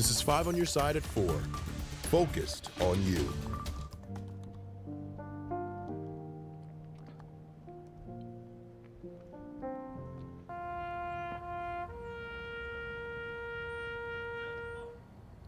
This is 5 on your side at 4. Focused on you.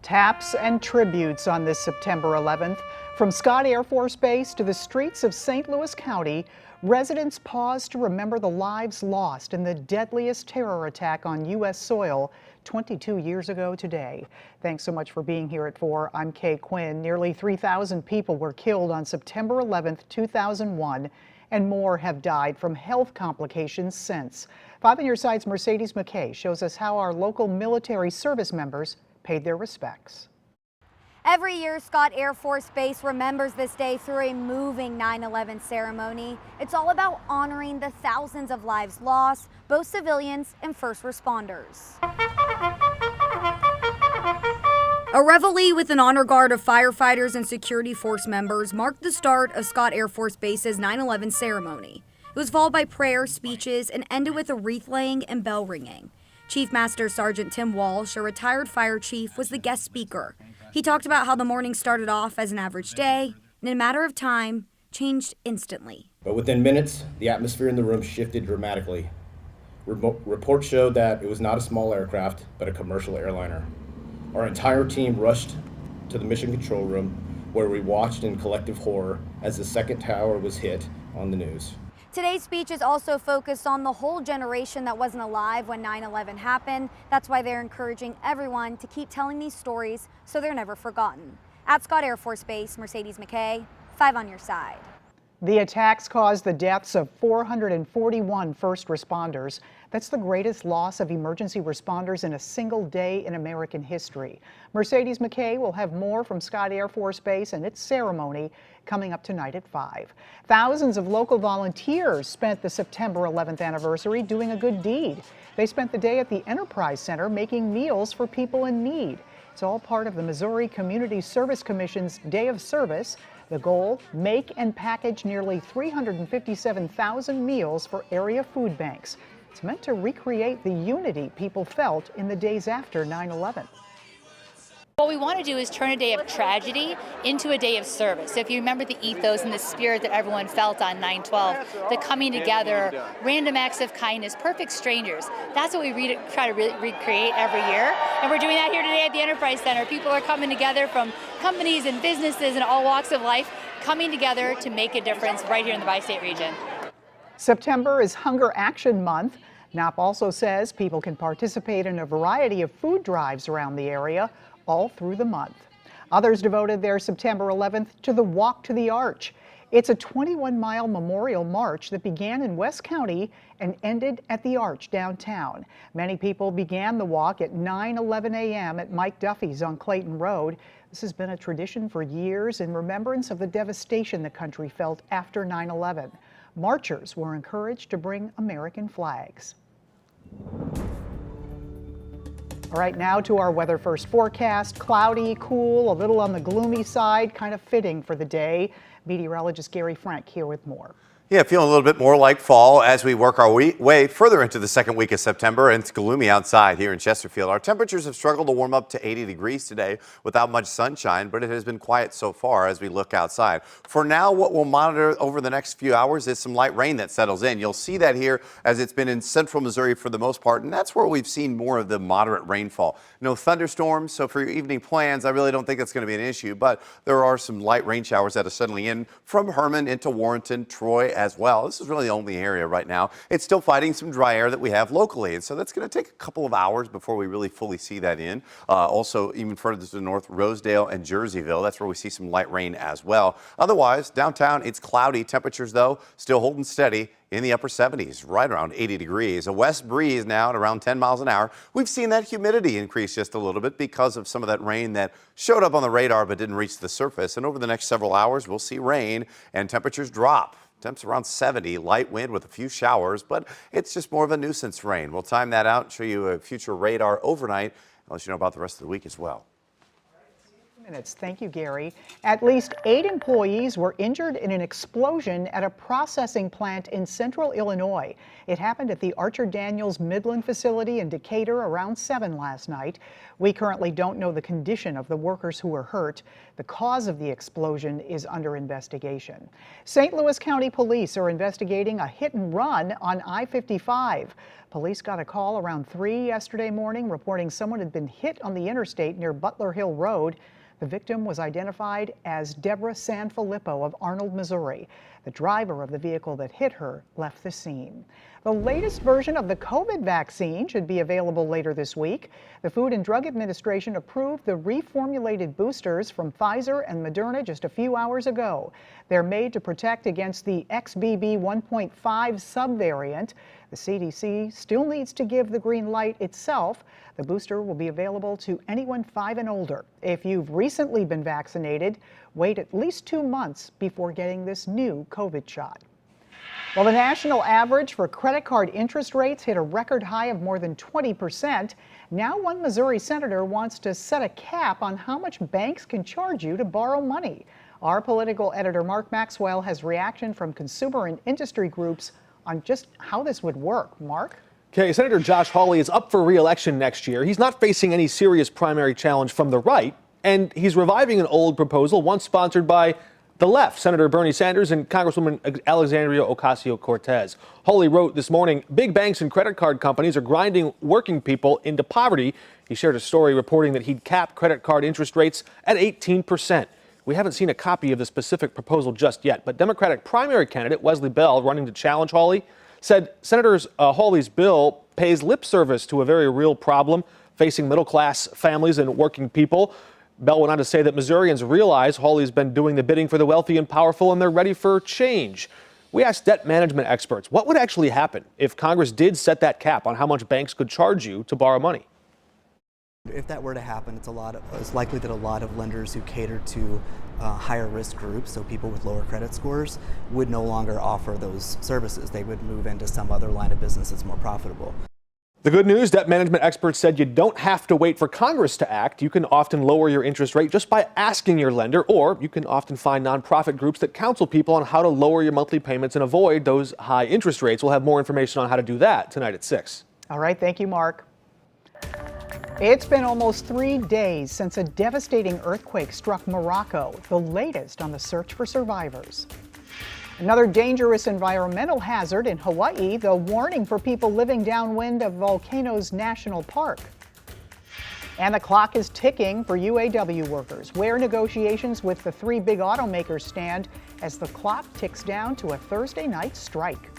Taps and tributes on this September 11th. From Scott Air Force Base to the streets of St. Louis County, residents pause to remember the lives lost in the deadliest terror attack on U.S. soil 22 years ago today. Thanks so much for being here at 4. I'm Kay Quinn. Nearly 3,000 people were killed on September 11th, 2001, and more have died from health complications since. 5 on your side's Mercedes McKay shows us how our local military service members paid their respects. Every year, Scott Air Force Base remembers this day through a moving 9/11 ceremony. It's all about honoring the thousands of lives lost, both civilians and first responders. A reveille with an honor guard of firefighters and security force members marked the start of Scott Air Force Base's 9/11 ceremony. It was followed by prayer, speeches, and ended with a wreath laying and bell ringing. Chief Master Sergeant Tim Walsh, a retired fire chief, was the guest speaker. He talked about how the morning started off as an average day, and in a matter of time, changed instantly. But within minutes, the atmosphere in the room shifted dramatically. Reports showed that it was not a small aircraft, but a commercial airliner. Our entire team rushed to the mission control room, where we watched in collective horror as the second tower was hit on the news. Today's speech is also focused on the whole generation that wasn't alive when 9/11 happened. That's why they're encouraging everyone to keep telling these stories so they're never forgotten. At Scott Air Force Base, Mercedes McKay, 5 on your side. The attacks caused the deaths of 441 first responders. That's the greatest loss of emergency responders in a single day in American history. Mercedes McKay will have more from Scott Air Force Base and its ceremony coming up tonight at 5. Thousands of local volunteers spent the September 11th anniversary doing a good deed. They spent the day at the Enterprise Center making meals for people in need. It's all part of the Missouri Community Service Commission's Day of Service. The goal, make and package nearly 357,000 meals for area food banks. It's meant to recreate the unity people felt in the days after 9/11. What we want to do is turn a day of tragedy into a day of service. So if you remember the ethos and the spirit that everyone felt on 9/12, the coming together, random acts of kindness, perfect strangers, that's what we try to recreate every year. And we're doing that here today at the Enterprise Center. People are coming together from companies and businesses and all walks of life, coming together to make a difference right here in the bi-state region. September is Hunger Action Month. KNOP also says people can participate in a variety of food drives around the area all through the month. Others devoted their September 11th to the Walk to the Arch. It's a 21-mile memorial march that began in West County and ended at the Arch downtown. Many people began the walk at 9:11 a.m. at Mike Duffy's on Clayton Road. This has been a tradition for years in remembrance of the devastation the country felt after 9/11. Marchers were encouraged to bring American flags. All right, now to our weather first forecast. Cloudy, cool, a little on the gloomy side, kind of fitting for the day. Meteorologist Gary Frank here with more. Yeah, feeling a little bit more like fall as we work our way further into the second week of September, and it's gloomy outside here in Chesterfield. Our temperatures have struggled to warm up to 80 degrees today without much sunshine, but it has been quiet so far as we look outside. For now, what we'll monitor over the next few hours is some light rain that settles in. You'll see that here as it's been in central Missouri for the most part, and that's where we've seen more of the moderate rainfall. No thunderstorms, so for your evening plans, I really don't think that's going to be an issue, but there are some light rain showers that are settling in from Herman into Warrenton, Troy as well. This is really the only area right now. It's still fighting some dry air that we have locally, and so that's going to take a couple of hours before we really fully see that in. Also, even further to the north, Rosedale and Jerseyville, that's where we see some light rain as well. Otherwise, downtown, it's cloudy. Temperatures, though, still holding steady in the upper 70s, right around 80 degrees. A west breeze now at around 10 miles an hour. We've seen that humidity increase just a little bit because of some of that rain that showed up on the radar but didn't reach the surface. And over the next several hours, we'll see rain and temperatures drop. Temps around 70, light wind with a few showers, but it's just more of a nuisance rain. We'll time that out and show you a future radar overnight. I'll let you know about the rest of the week as well. Minutes. Thank you, Gary. At least 8 employees were injured in an explosion at a processing plant in central Illinois. It happened at the Archer Daniels Midland facility in Decatur around 7 last night. We currently don't know the condition of the workers who were hurt. The cause of the explosion is under investigation. St. Louis County Police are investigating a hit and run on I-55. Police got a call around 3 yesterday morning reporting someone had been hit on the interstate near Butler Hill Road. The victim was identified as Deborah Sanfilippo of Arnold, Missouri. The driver of the vehicle that hit her left the scene. The latest version of the COVID vaccine should be available later this week. The Food and Drug Administration approved the reformulated boosters from Pfizer and Moderna just a few hours ago. They're made to protect against the XBB 1.5 subvariant. The CDC still needs to give the green light itself. The booster will be available to anyone 5 and older. If you've recently been vaccinated, wait at least 2 months before getting this new COVID shot. Well, the national average for credit card interest rates hit a record high of more than 20%. Now one Missouri senator wants to set a cap on how much banks can charge you to borrow money. Our political editor Mark Maxwell has reaction from consumer and industry groups on just how this would work. Mark? Okay, Senator Josh Hawley is up for re-election next year. He's not facing any serious primary challenge from the right, and he's reviving an old proposal once sponsored by the left, Senator Bernie Sanders and Congresswoman Alexandria Ocasio-Cortez. Hawley wrote this morning, big banks and credit card companies are grinding working people into poverty. He shared a story reporting that he'd cap credit card interest rates at 18%. We haven't seen a copy of the specific proposal just yet, but Democratic primary candidate Wesley Bell, running to challenge Hawley, said Senator Hawley's bill pays lip service to a very real problem facing middle-class families and working people. Bell went on to say that Missourians realize Hawley's been doing the bidding for the wealthy and powerful, and they're ready for change. We asked debt management experts, what would actually happen if Congress did set that cap on how much banks could charge you to borrow money? If that were to happen, it's likely that a lot of lenders who cater to higher risk groups, so people with lower credit scores, would no longer offer those services. They would move into some other line of business that's more profitable. The good news, debt management experts said you don't have to wait for Congress to act. You can often lower your interest rate just by asking your lender, or you can often find nonprofit groups that counsel people on how to lower your monthly payments and avoid those high interest rates. We'll have more information on how to do that tonight at 6. All right, thank you, Mark. It's been almost 3 days since a devastating earthquake struck Morocco, the latest on the search for survivors. Another dangerous environmental hazard in Hawaii, the warning for people living downwind of Volcanoes National Park. And the clock is ticking for UAW workers, where negotiations with the 3 big automakers stand as the clock ticks down to a Thursday night strike.